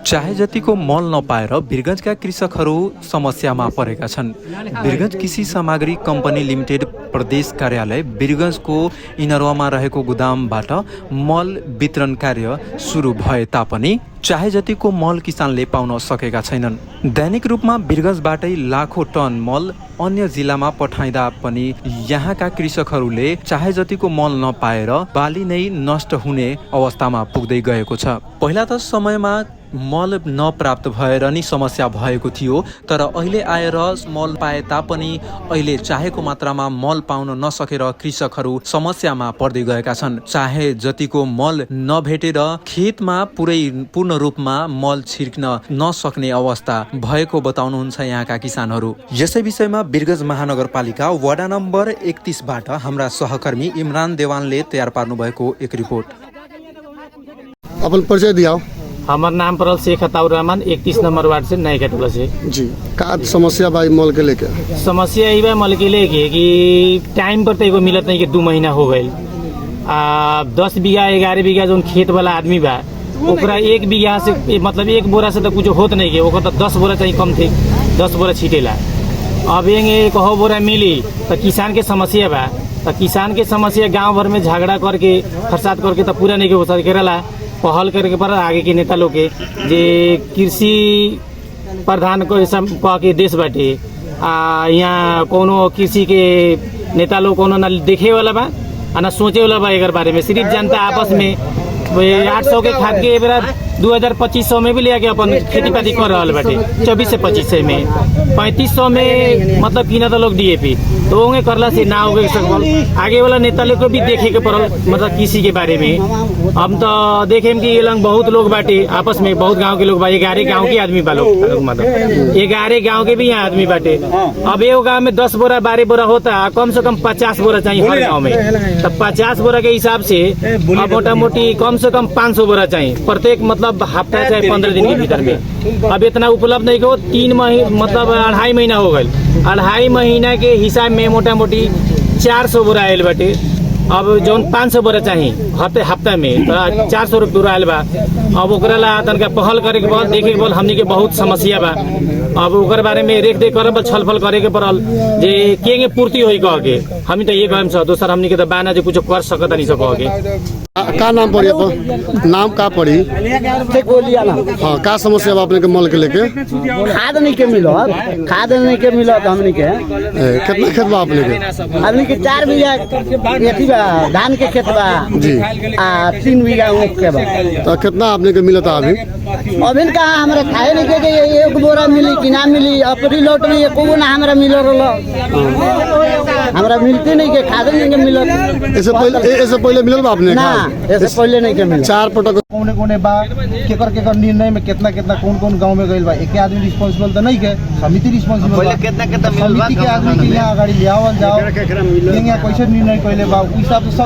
चाहे जतिको मल नपाएर वीरगञ्जका कृषकहरू समस्यामा परेका छन्। वीरगञ्ज कृषि सामग्री कम्पनी लिमिटेड प्रदेश कार्यालय वीरगञ्जको इनरवामा रहेको गोदामबाट मल वितरण कार्य सुरु भए तापनि चाहे जतिको मल किसानले पाउन सकेका छैनन्। दैनिक रूपमा वीरगञ्जबाटै लाखौं टन मल अन्य जिल्लामा पठाइदा पनि यहाँका कृषकहरूले चाहे जतिको मल नपाएर बाली नै नष्ट हुने अवस्थामा पुग्दै गएको छ। पहिला त समयमा मल नप्राप्त भएर नि समस्या भएको थियो, तर अहिले आएर मल पाए तापनि अहिले चाहेको मात्रामा मल पाउन नसकेर कृषकहरू समस्यामा पर्दै गएका छन्। चाहे जतिको मल नभेटेर खेतमा पूर्ण रूपमा मल छिर्न नसक्ने अवस्था भएको बताउनुहुन्छ यहाँका किसानहरू। यसै विषयमा वीरगञ्ज महानगरपालिका वडा नम्बर 31 बाट हाम्रा सहकर्मी इमरान देवानले तयार पार्नु भएको एक रिपोर्ट। अपन परिचय दिया। हमार नाम परल शेख अताउर रहमान, 31 नंबर वार्ड से नए टोला से। जी, का समस्या भाई मल के लेके? समस्या यही बा मल के लेके कि टाइम पर तो एगो मिलत नहीं कि 2 महीना हो गए। 10 बीघा 11 बीघा जो खेत वाला आदमी बा ओकरा 1 बीघा से मतलब 1 बोरा से तो कुछ होत नहीं के, ओकर तो 10 बोरा चाहिए कम थे, 10 बोरा छीटेला। अब ये कहो बोरा मिली तो किसान के समस्या बा, तो किसान के समस्या गाँव भर में झगड़ा करके फरसाद करके तो पूरा नहीं हो सकेला। पहल करके पर आगे के नेता लोग के जे कृषि प्रधान को कह के देश बाटे यहाँ कोनो कृषि के नेता लोग कोनो ना देखे वाला बा ना सोचे वाला बा। एक बारे में सिर्फ जनता आपस में 800 के खाद के 2000-2500 में भी ले आके अपन खेती पाती कर रहा बाटे। 24 से 25 में 3500 में मतलब कीना तो लोग DAP तो होंगे करला से ना हो गए। आगे वाला नेता लोग को भी देखे के पड़ल मतलब कृषि के बारे में। हम तो देखे कि ये लोग बहुत लोग बाटे आपस में, बहुत गांव के लोग बाटे, 11 गांव के आदमी बा लोग, मतलब 11 गांव के भी यहाँ आदमी बाटे। अब एक गाँव में 10 बोरा 12 बोरा होता, कम से कम 50 बोरा चाहिए हर गाँव में। तब 50 बोरा के हिसाब से अब मोटा मोटी कम से कम 500 बोरा चाहिए प्रत्येक मतलब हफ्ता चाहे 15 दिन के भीतर में। अब इतना उपलब्ध नहीं हो, 3 महीने मतलब 2.5 महीना हो गए। 2.5 महीना के हिसाब में मोटा मोटी 400 बोरा आयल बाटे। अब जो 500 बोरा चाहिए हफ्ता में तो 400 रुपये आयल बा। अब ओकरा ला तनका पहल करे के बाद देखे के बाद हमनी के बहुत समस्या बा। अब ओकर बारे में रेख देख करे छलफल करे के पड़ल जे के पूर्ति होई कह के। हम तो ये कहम छ दोसर हमनी के तो बाना जो कुछ कर सकता नहीं सको के। का नाम पड़ी अपन? नाम का पड़ी? हाँ, का समस्या बा अपने के मल के लेके? खाद नहीं के मिलो, खाद नहीं के मिलो तो हमनी के कितना खेत बा अपने के? हमनी के 4 बीघा एथी बा धान के खेत बा जी, 3 बीघा ऊख के बा। तो कितना अपने के मिलता अभी? अभी कहा हमरा खाए नहीं के 1 बोरा मिली कि ना मिली। अपनी लोट में एको ना हमरा मिल रहा, हमरा मिलती नहीं के, खाद नहीं के मिलत। ऐसे पहले मिलल बा अपने? ना ऐसे पहले नहीं के मिल। 4 पटक कोने बा केकर निर्णय में कितना कौन गांव में गइल बा। एक आदमी रिस्पांसिबल तो नहीं के, समिति रिस्पांसिबल बा। समिति के आदमी के यहाँ गाड़ी लियावल जाओ, यहाँ कैसे निर्णय कइले बा उस हिसाब से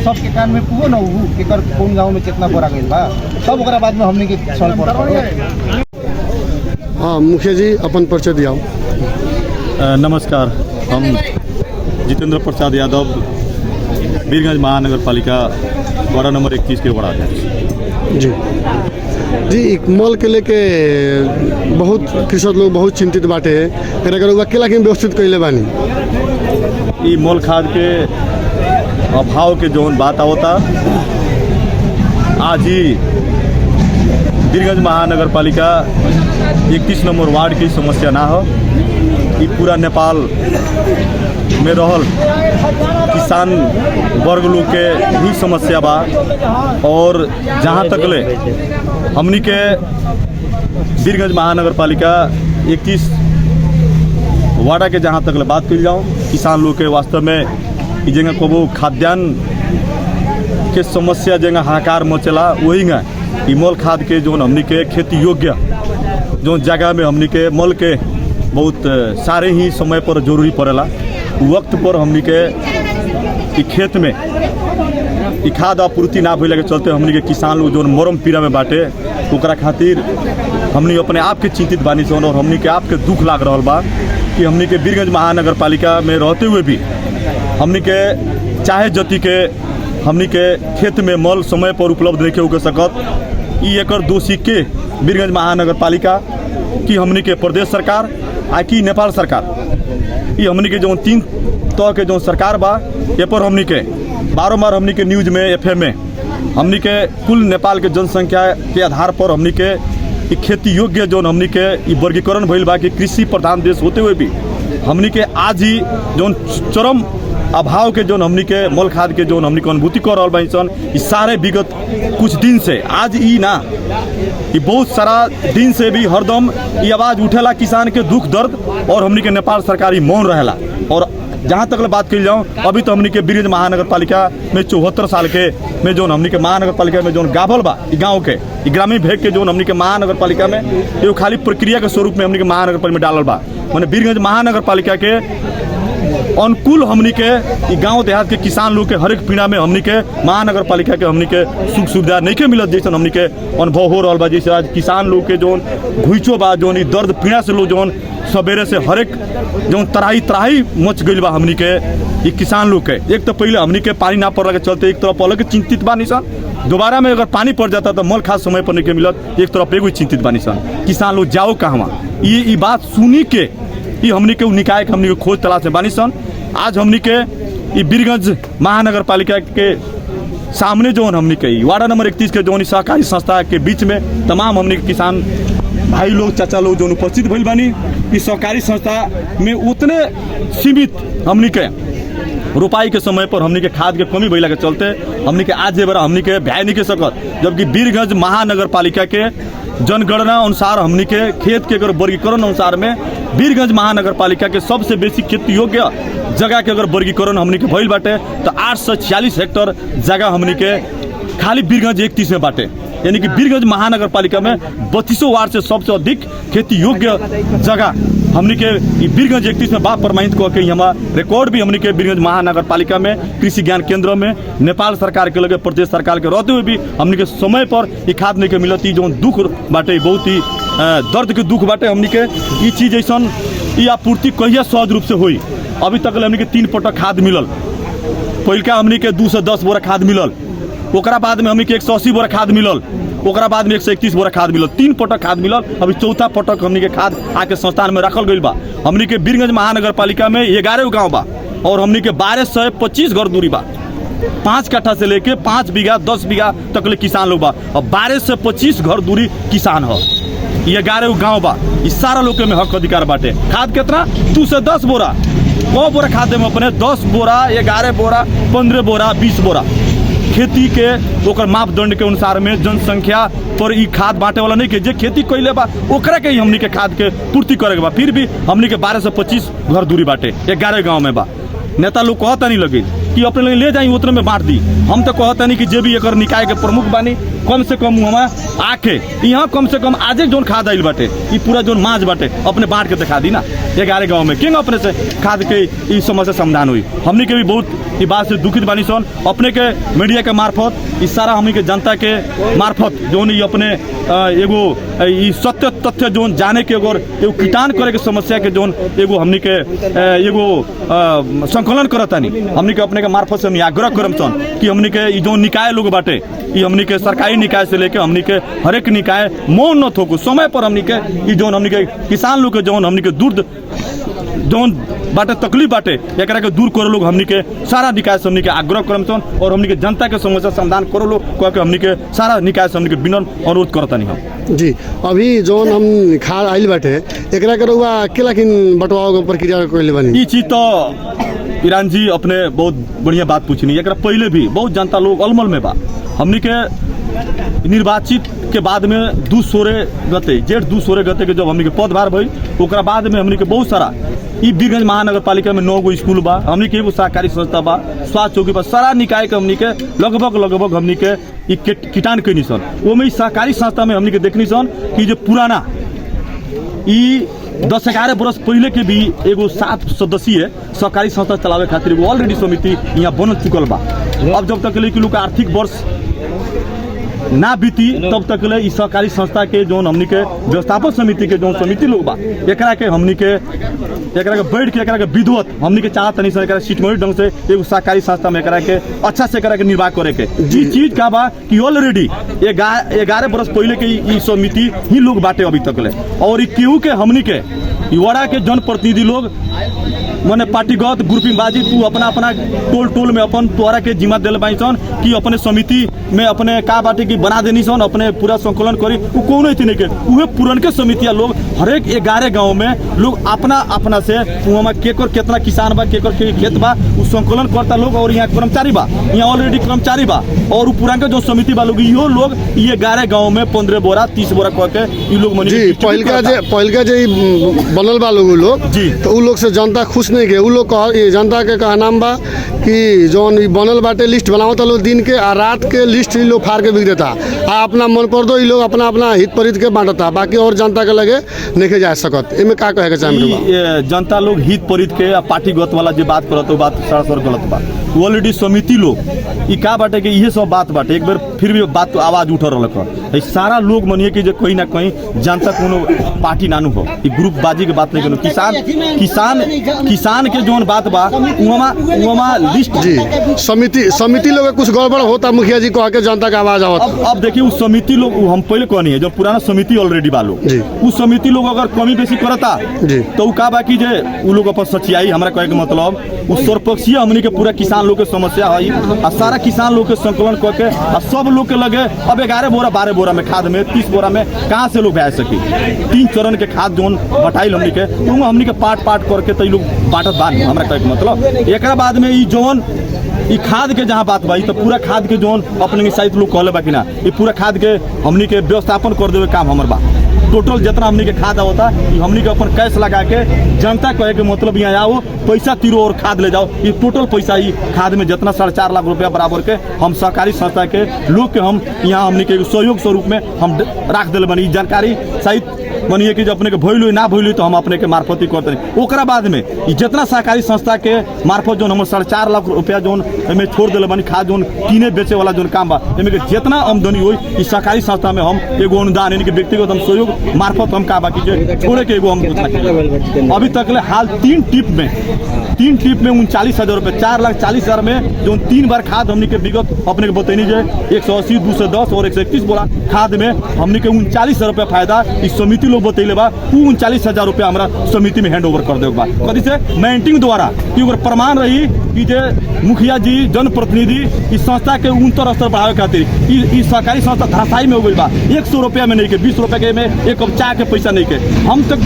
सबके कान में पुगो न हो केकर कौन गांव में कितना बोरा गइल बा। सब ओकरा बाद में हमने के सॉल्व कर। हाँ, मुखिया जी अपन परिचय दिया। नमस्कार, हम जितेंद्र प्रसाद यादव, वीरगंज महानगरपालिका वार्ड नंबर 21 के वार्ड अध्यक्ष। जी, मल के लेके बहुत कृषक लोग बहुत चिंतित बाटे। अकेला के व्यवस्थित कैले बानी ई मल खाद के अभाव के जौन बात आवता आज ही वीरगंज महानगरपालिका 31 नंबर वार्ड की समस्या ना हो, ये पूरा नेपाल में रहल किसान वर्ग लोग के भी समस्या बा। और जहाँ तक ले हमनी के वीरगंज महानगरपालिका 21 वार्ड के जहाँ तक ले बात कर जाऊँ, किसान लोग के वास्तव में जगह को खाद्यान्न के समस्या जगह हाहाकार मचेला वही ई मल खाद के जो हमनी के खेती योग्य जो जगह में हमनी के मल के बहुत सारे ही समय पर जरूरी पड़ेला, वक्त पर हमनी के खेत में खाद आपूर्ति ना भइला के चलते हमनी के किसान लोग जो मरम पीड़ा में बाटे ओकरा खातिर हमनी अपने आप के चिंतित बानी सन। और हमनी के आप के दुख लाग रहा बा कि हमनी के वीरगंज महानगरपालिका में रहते हुए भी हमनी के चाहे जति के हमनी के खेत में मल समय पर उपलब्ध नहीं हो सकत। ई एकर दोषी के वीरगंज महानगर पालिका कि हमनी के प्रदेश सरकार आ कि नेपाल सरकार। ये हमनी के जो 3 तरह के जो सरकार बा ये पर हमनी के बारम्बार हमनी के न्यूज में FM में हमनी के कुल नेपाल के जनसंख्या के आधार पर हमनी के खेती योग्य जो हमनी के वर्गीकरण भइल बा कि कृषि प्रधान देश होते हुए भी हमनी के आज ही जो चरम अभाव के जो हमनी के मल खाद के जो हमनी के अनुभूति कर रहा सन इस सारे विगत कुछ दिन से आज ई ना ये बहुत सारा दिन से भी हरदम ये आवाज़ उठेला किसान के दुख दर्द और हमनी के नेपाल सरकार ही मौन रहेला। और जहाँ तक बात करी जाऊँ अभी तो हमनी के वीरगंज महानगर पालिका में 74 साल के में जो हमनी के महानगर पालिका में जो गाभल बा गाँव के ग्रामीण भेग के जो हमनी के महानगर पालिका में एगो खाली प्रक्रिया के स्वरूप में हमनी के महानगर पालिका में डालल बा। मैंने वीरगंज महानगर पालिका के अनुकूल हमनी के गांव देहात के किसान लोग के हर एक पीड़ा में हमनी के महानगर पालिका के हमनी के सुख सुविधा नहीं के मिलत जैसे हमनी के अनुभव हो रहा बा। जैसे आज किसान लोग के जो घुइचो बा जो दर्द पीड़ा से लोग जो सवेरे से हर एक जो तराही मच गई बा हमनी के ये किसान लोग के। एक तो पहले हमनी के पानी ना पड़ला के चलते एक तरफ अलग चिंतित बा निशान, दोबारा में अगर पानी पड़ जाता तो मल खाद समय पर नहीं के मिलत, एक तरफ एगो चिंतित बा निशान किसान लोग जाओ कहवा। ये बात सुनी के ये हमनी के निकाय के हमनी के खोज तलाश में बानी सन। आज हमनी के ये वीरगंज महानगर पालिका के सामने जो हमनी के वार्ड नंबर 31 के जो सहकारी संस्था के बीच में तमाम हमनी के किसान भाई लोग चाचा लोग जो उपस्थित भइल बानी। इस सहकारी संस्था में उतने सीमित हमनी के रोपाई के समय पर हमनी के खाद के कमी भइला के चलते हमनी के आज बड़ा हमनी के भय नहीं के सकत, जबकि वीरगंज महानगर पालिका के जनगणना अनुसार हमनी के खेत के अगर वर्गीकरण अनुसार में वीरगंज महानगर पालिका के सबसे बेसी खेती योग्य जगह के अगर वर्गीकरण हमनी के भइल बाटे तो 846 हेक्टेयर जगह हमनी के खाली वीरगंज 31 में बाटे। यानी कि वीरगंज महानगर पालिका में 32 वार्ड से सबसे अधिक खेती योग्य जगह हमनी के वीरगंज 31 में बाप प्रमाणित कह के हमारा रिकॉर्ड भी हमनी के वीरगंज महानगर पालिका में कृषि ज्ञान केंद्र में नेपाल सरकार के लगे प्रदेश सरकार के रहते हुए भी हमनी के समय पर ये खाद नहीं के मिलती जो दुख बाटे बहुत ही दर्द के दुख बाटे। हमनी के ये चीज ऐसा ये आपूर्ति कहिया सहज रूप से हुई। अभी तक हमनी के 3 पटक खाद मिलल, पहिलका हमनी के 210 बोरा खाद मिलल, ओकरा बाद में हमनी के 180 बोरा खाद मिलल, ओकरा बाद में 131 बोरा खाद मिलल, 3 पटक खाद मिलल। अभी चौथा पटक हमनी के खाद आके संस्थान में रखल गई बा। हमनी के वीरगंज महानगर पालिका में 11 गाँव बा और हमनी के 1225 घर दूरी बा। 5 कट्ठा से लेके 5 बीघा 10 बीघा तक ले किसान लोग बा और 12 से 25 घर दूरी किसान हो। 11 गाँव बा, इस सारा लोग के में हक अधिकार बाटे। खाद कितना 2 से 10 बोरा, 100 बोरा खाद में अपने 10 बोरा 11 बोरा 15 बोरा 20 बोरा खेती के ओकर मापदंड के अनुसार में जनसंख्या पर ई खाद बांटे वाला नहीं के जे खेती कैले बा ओकरा के ही हमनी के खाद के पूर्ति करे के बा। फिर भी हमनी के 12 से 25 घर दूरी बाटे 11 गाँव में बा। नेता लोग कहता नहीं लगे कि अपने लोग ले जाई उतने में बांट दी। हम तो कहता नहीं कि जे भी एकर निकाय के प्रमुख बानी कम से कम हमारा आके यहाँ कम से कम आज जोन खाद आइल बाटे ये पूरा जोन माज बाटे अपने बांट के दिखा दी ना 11 गाँव में क्यों अपने से खाद के इस समस्या समाधान हुई। हमनी के भी बहुत ये बात से दुखित बानी सन। अपने के मीडिया के मार्फत इस सारा हमनी के जनता के मार्फत जोन ये अपने एगो सत्य तथ्य जोन जाने के एगो कीटान करे के समस्या के जोन एगो हमनी के एगो संकलन करतानी हमनी के अपने के मार्फत से हम आग्रह करम सन कि हमनी के जो निकाय लोग बाटे ये हमनी के सरकारी निकाय से लेके हमनी के हर एक निकाय मौन न थोको समय पर हमनी के ये जोन हमनी के किसान लोग के जोन हमनी के दूर जोन बाटे तकलीफ बाटे एकरा के दूर करो लोग हमनी के सारा निकाय से हमनी के आग्रह करम सन और हमनी के जनता के समस्या समाधान करो लोग कह के हमनी के सारा निकाय से हमनी के विनम्र अनुरोध करतानी हम जी। अभी जोन हम खाद आइल बाटे एकरा के रउआ केला किन बंटवाओ के प्रक्रिया कइले बानी। ये चीज तो ईरान जी अपने बहुत बढ़िया बात पूछनी एकरा पहले भी बहुत जनता लोग अलमल में बा। हमनी के निर्वाचित के बाद में 216 गते जेठ 216 गते के जब हमनी के पदभार भई ओकरा बाद में हमनी के बहुत सारा ई वीरगंज महानगर पालिका में 9 गो स्कूल बा, हमनी के एगो सहकारी संस्था बा, स्वास्थ्य चौकी बा, सारा निकाय के हमनी के लगभग हमनी के ई कीटान कैनी सन। वो में सहकारी संस्था में हमनी के देखनी सन कि जो पुराना ई 10-11 बरस पहले के भी एगो 7 सदस्यीय सहकारी संस्था चलावे खातिर एगो ऑलरेडी समिति यहाँ बन चुकल बा। अब जब तक ले कि लोग आर्थिक वर्ष ना बीती तब तक ले इस सहकारी संस्था के जो हमनी के व्यवस्थापन समिति के जो समिति लोग बा एकरा के हमनी के एकरा के बैठ के एकरा के विधिवत हमनी के चाहत नहीं सर एकरा सिस्टमेटिक ढंग से एगो सहकारी संस्था में एकरा के अच्छा से एकरा के निर्वाह करे के जी चीज का बा कि ऑलरेडी 11 बरस पहले के ई समिति ही लोग बाटे अभी तक ले और केहू के हमनी के युवा के जनप्रतिनिधि लोग मने पार्टीगत ग्रुपिंगबाजी तू अपना अपना टोल में अपन तोहरा के जिम्मा दिल बाई सन कि अपने समिति में अपने का बाटे की बना देनी सन अपने पूरा संकलन करी वो कौन नहीं के उहे पुरनके समितिया लोग हर एक 11 गाँव में लोग अपना अपना से वहाँ केकर कितना किसान बा केकर के खेत बा वो संकलन करता लोग और यहाँ कर्मचारी बा यहाँ ऑलरेडी कर्मचारी बा और वो पुरान जो समिति बा लोग यो लोग ये 11 गाँव में 15 बोरा 30 बोरा कह के ये लोग पहलका जे बनल बा लोग जी तो उ लोग से जनता खुश नहीं के उ लोग जनता के कहा नाम बा कि जौन बनल बाटे लिस्ट बनावता लोग दिन के आ रात के लिस्ट ही लोग फाड़ के बिक देता आ अपना मन पर दो लोग अपना अपना हित परित के बांटता बाकी और जनता के लगे नहीं जा सकत इनमें का कहे के चाहे जनता लोग हित परित के पार्टीगत वाला जो बात करत बात सरासर गलत बा ऑलरेडी समिति लोग ई का बाटे कि ये सब बात बाटे एक बार फिर भी बात आवाज उठ रहल है सारा लोग मानिए कि जो कहीं ना कहीं जनता कोनो पार्टी नानू हो ई ग्रुपबाजी के बात नहीं करो किसान के जोन बात बा उमा लिस्ट जी समिति लोग कुछ गड़बड़ होता मुखिया जी कह के जनता का आवाज आवत अब देखिए उस समिति लोग हम पहले कहनी है जो पुराना समिति ऑलरेडी बा लोग उस समिति लोग अगर कमी बेसी करता तो उ का बाकी जे उ लोग अपन सच्चाई हमरा कहे के मतलब उस सर्वपक्षीय हमनी के पूरा किसान लोग के समस्या है आ सारा किसान लोग के संकलन करके आ सब लोग के लगे अब 11 बोरा 12 बोरा में खाद में 30 बोरा में कहाँ से लोग भेज सकी 3 चरण के खाद जोन बटाइल हमनी के हमनी के पाट करके तो लोग बांटत बा हमरा कहे के मतलब एक बाद में ई जोन ई खाद के जहाँ बात बा तो पूरा खाद के जोन अपने के साइड लोग कहले बा कि ना ये पूरा खाद के हमनी के व्यवस्थापन कर देवे काम हमर बा टोटल जितना हमनी के खाद होता हमनी के अपन कैश लगा के जनता कहे के मतलब यहाँ आओ पैसा तीरो और खाद ले जाओ ये टोटल पैसा ही खाद में जितना 4.5 लाख रुपया बराबर के हम सहकारी संस्था के लोग के हम यहाँ हमनी के सहयोग स्वरूप में हम रख दिल बनी जानकारी सहित मानिए कि जब अपने के भइल ना भइल तो हम अपने के मार्फत ही करते नहीं ओकरा बाद में जितना सहकारी संस्था के मार्फत जो हम 4.5 लाख रुपया जोन में छोड़ दिल बनी खाद जोन किने बेचे वाला जोन काम बा एमे जितना आमदनी हुई इस सहकारी संस्था में हम एगो अनुदान यानी कि व्यक्तिगत हम सहयोग मार्फत हम का बाकी छोड़े के एगो हम अभी तक ले हाल 3 ट्रिप में 39,000 रुपये 4,40,000 में जो 3 बार खाद हमनी के विगत अपने के बतैनी जे 180 210 और 131 बोरा खाद में हमनी के 39,000 रुपया फायदा इस समिति लोग बतैले बा 39,000 रुपया हमारा समिति में हैंड ओवर कर देगा कथी से मेंटिंग द्वारा कि ओकर प्रमाण रही कि जे मुखिया जी जनप्रतिनिधि इस संस्था के उन्तर स्तर बढ़ावे खातिर इस सहकारी संस्था धराशायी में हो गई बा 100 रुपया में नहीं के 20 रुपया के में एक कप चाय के पैसा नहीं के हम तक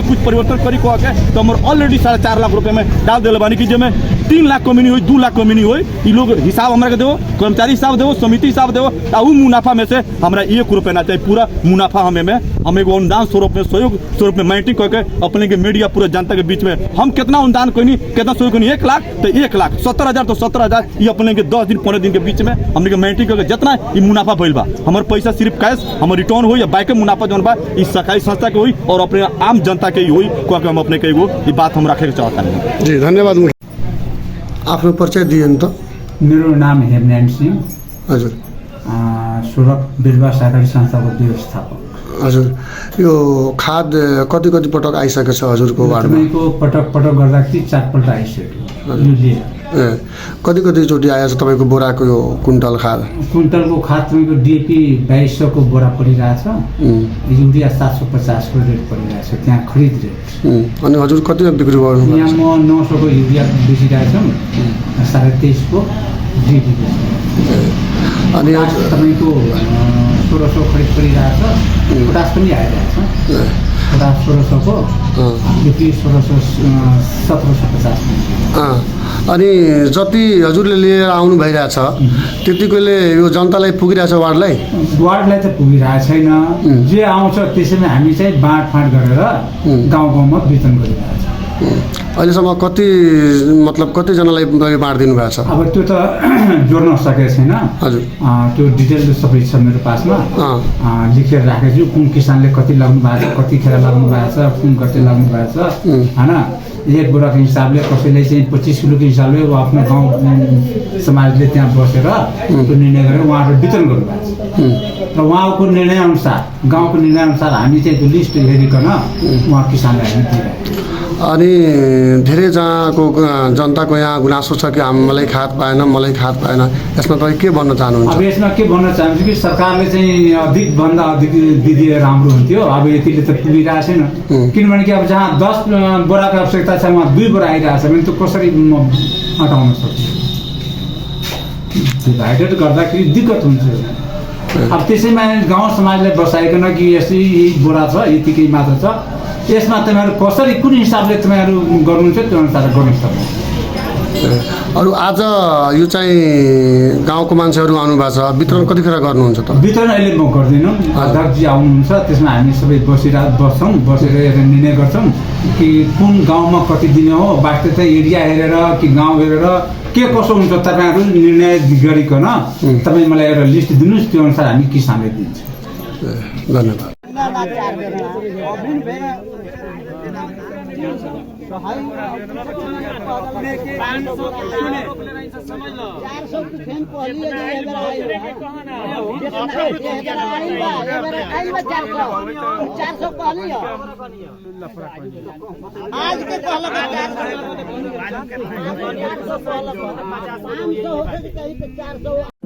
कुछ परिवर्तन करी कह के तो हमारे ऑलरेडी 4.5 लाख रुपये में डाल दिल बानी कि जेमें 3 लाख कमीनी हुई 2 लाख कमीनी हुई ये लोग हिसाब हमारे देवो कर्मचारी हिसाब देवो समिति हिसाब देवो उ मुनाफा में से हमारा 1 रुपये ना चाहिए पूरा मुनाफा हमें में हम एगो अनुदान स्वरूप में सहयोग स्वरूप में माइटिंग करके अपने के मीडिया पूरा जनता के बीच में हम कितना अनुदान कोई कितना सहयोग कोई 1 लाख तो 1,70,000 तो 17,000 ये अपने के 10 दिन 15 दिन के बीच में हमने के माइटिंग करके जितना ये मुनाफा भइल बा हमारे पैसा सिर्फ कैश हमारे रिटर्न हो या बाइक मुनाफा जो बा इस सरकारी संस्था के हुई और अपने आम जनता के हुई क्योंकि हम अपने के एगो ये बात हम रखे के चाहता है जी धन्यवाद आफ्नो परिचय दिए नि त मेरो नाम हेमनारायण सिंह हजुर सोरक बिरुवा सहकारी संस्थाको व्यवस्थापक हजुर यो खाद कति पटक आइसकेको छ हजुरको वार्डमा तपाईँको पटक गर्दाखेरि 4 पल्ट आइसक्यो यो लिएर कति आएछ तपाईँको बोराको यो कुन्टल खाद कुन्टलको खाद तपाईँको डिएपी 2200 को बोरा परिरहेछ युरिया 750 को रेट परिरहेछ त्यहाँ खरिद रेट अनि हजुर कतिमा बिक्री गर्नु यहाँ म 900 को युरिया बेचिरहेछौँ 23.5 को डिएपी अनि तपाईँको 1600 खरिद परिरहेछ पोटास पनि आइरहेछ पोटास 1600 को डिएपी 1750 अनि जति हजुरले लिएर आउनु भइरहेछ त्यतिकोले यो जनतालाई पुगिरहेछ वार्डलाई त पुगिरहेको छैन जे आउँछ त्यसैमा हामी चाहिँ बाँडफाँड गरेर गाउँमा वितरण गरिरहेछ अहिलेसम्म कतिजनालाई बाँडिदिनु भएको छ अब त्यो त जोड्न सकेको छैन हजुर त्यो डिटेल सबै छ मेरो पासमा लेखेर राखेको छु कुन किसानले कति लाग्नु भएको छ कतिखेर लाग्नु भएको छ कुन गते लाग्नु भएको छ होइन एक बोराको हिसाबले कसैले चाहिँ 25 किलोको हिसाबले वा आफ्नो गाउँ समाजले त्यहाँ बसेर त्यो निर्णय गरेर उहाँहरू वितरण गर्नुभएको छ र उहाँको निर्णयअनुसार गाउँको निर्णयअनुसार हामी चाहिँ त्यो लिस्ट हेरिकन उहाँ किसानलाई हामी दिइरहेको अनि धेरै जहाँको जनताको यहाँ गुनासो छ कि मलाई खाद पाएन मलाई खाद पाएन यसमा तपाईँ के भन्न चाहनुहुन्छ? अब यसमा के भन्न चाहन्छु कि सरकारले चाहिँ अधिकभन्दा अधिक दिदिए राम्रो हुन्थ्यो। अब यतिले त पुगिरहेको छैन किनभने कि अब जहाँ 10 बोराको आवश्यकता छ वहाँ 2 बोरा आइरहेको छ भने त्यो कसरी हटाउन सक्छु? डिभाइडेड गर्दाखेरि दिक्कत हुन्छ। अब त्यसैमा गाउँ समाजले बसाइकन कि यही बोरा छ यतिकै मात्र छ यसमा तपाईँहरू कसरी कुन हिसाबले तपाईँहरू गर्नुहुन्छ त्यो अनुसार गर्नु सक्नुहुन्छ। अरू आज यो चाहिँ गाउँको मान्छेहरू आउनुभएको छ वितरण कतिखेर गर्नुहुन्छ त? वितरण अहिले म गर्दिनँ। अध्यक्षजी आउनुहुन्छ त्यसमा हामी सबै बस्छौँ बसेर निर्णय गर्छौँ कि कुन गाउँमा कति दिने हो वास्तवता एरिया हेरेर कि गाउँ हेरेर के कसो हुन्छ तपाईँहरू निर्णय गरिकन तपाईँ मलाई एउटा लिस्ट दिनुहोस् त्यो अनुसार हामी किसानलाई दिन्छौँ। धन्यवाद। आज के पहले 400